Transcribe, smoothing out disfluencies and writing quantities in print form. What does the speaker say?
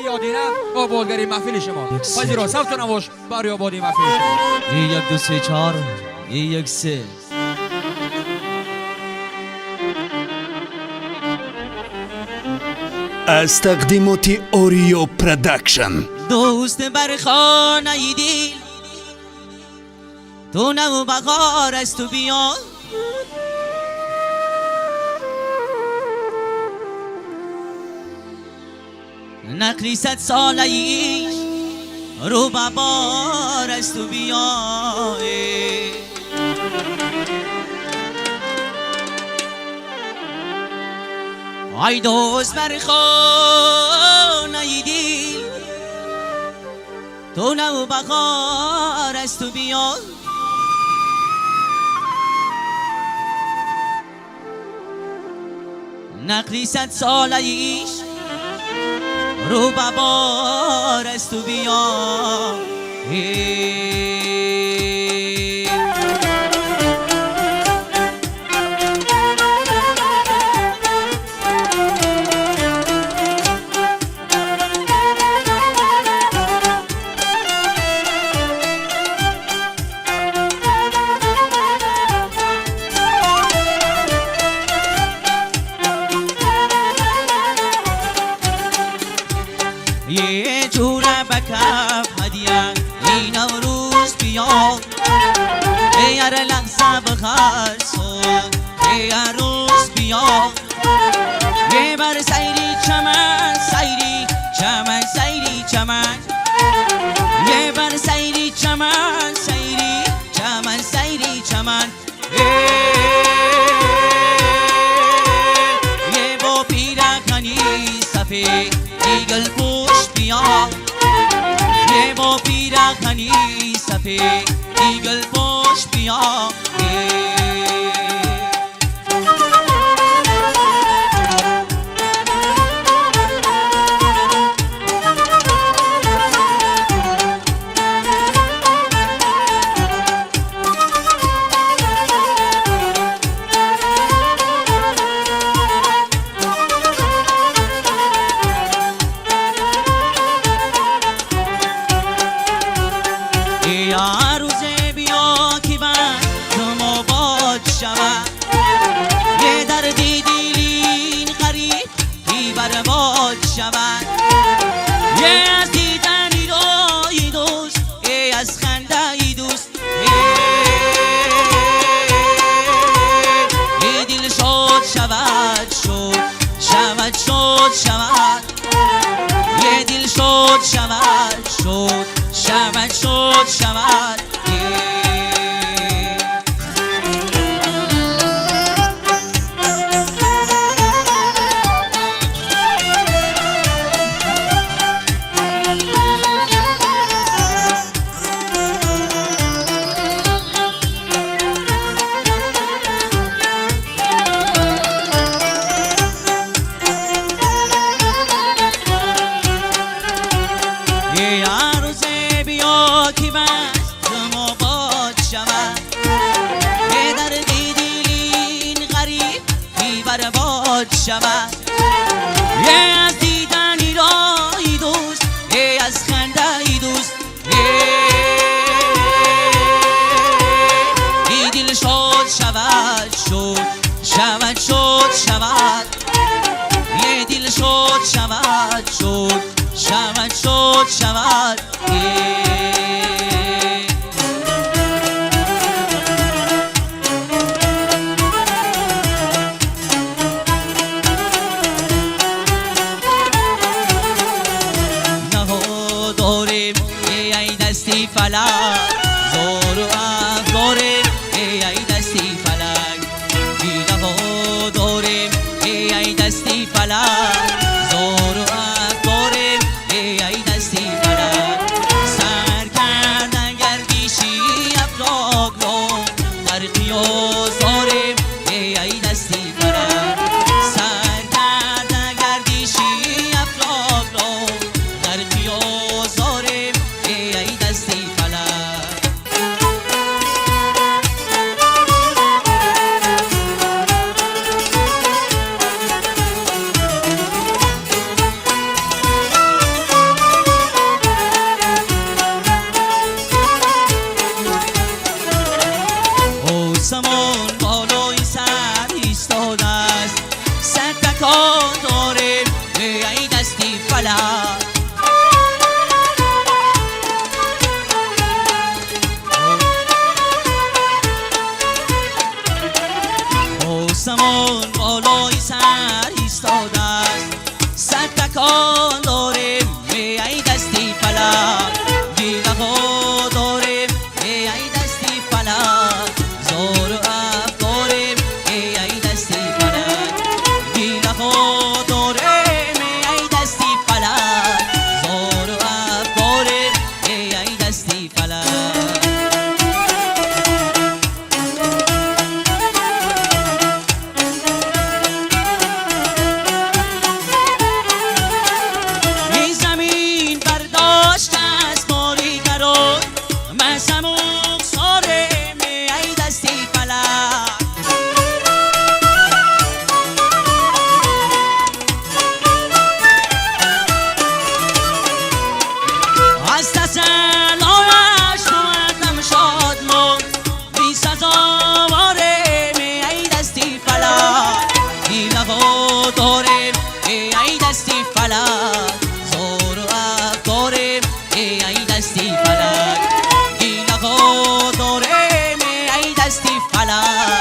محفل یادینه آبادگری محفل شما پذیرا صوت نواش برای آبادی محفل شما. یک دو سه چهار یک سه. از تقدیمات اوریو پروداکشن. دوست بر خانه دیل تو نو بغار از تو بیا، نقلی 100 ساله ایش رو ببار از تو بیا. ای دوست بر خانه دیل تو نو بغار از تو بیا، نقلی 100 ساله ایش رو ببار از تو بیا. یه جوره بکف هدیه این نوروز بیا، هر لحظه بخیر صبح هر روز بیا. یه بر سیری چمن سیری چمن سیری چمن، یه بر سیری چمن سیری چمن سیری چمن. یه با پیرکنی سفید دیگل پوش بیا، یه با پیرکنی سفید دیگل پوش بیا. یا روزه بیا که من تو مباد شود، یه دردی دیلین غریب بی برباد شود. یه از دیدنی روی دوست یه از خنده ای دوست، یه دل شد شود شد شود شد شود، یه دل شد شود شد شود شد شود. یه روزه بیا که من تو مباد شود، یه دردی دیلین غریب بی برباد شود. یه از دیدنی رای دوست یه از خنده ای دوست، یه دل شد شود شد شود شد شود، یه دل شد شود شد شود شد شود. نهو داریم ای دستی فلک، زور و افگاریم ای دستی فلک. نهو داریم ای دستی فلک، زور و افگاریم ای دستی فلک. سر کردن گردیشی افلاک رو در قیاس داریم ای دستی فلک. سر کردن گردیشی افلاک رو در قیاس داریم ای دستی فلک. دستی فلک آسمان بالای سر ایستاده است صد تکان داریم ای دستی فلک دیده ها داریم ای دستی فلک زور و افکاریم ای دستی فلک دیده ها داریم ای دستی فلک زور و افکاریم ای دستی فلک دستی فلک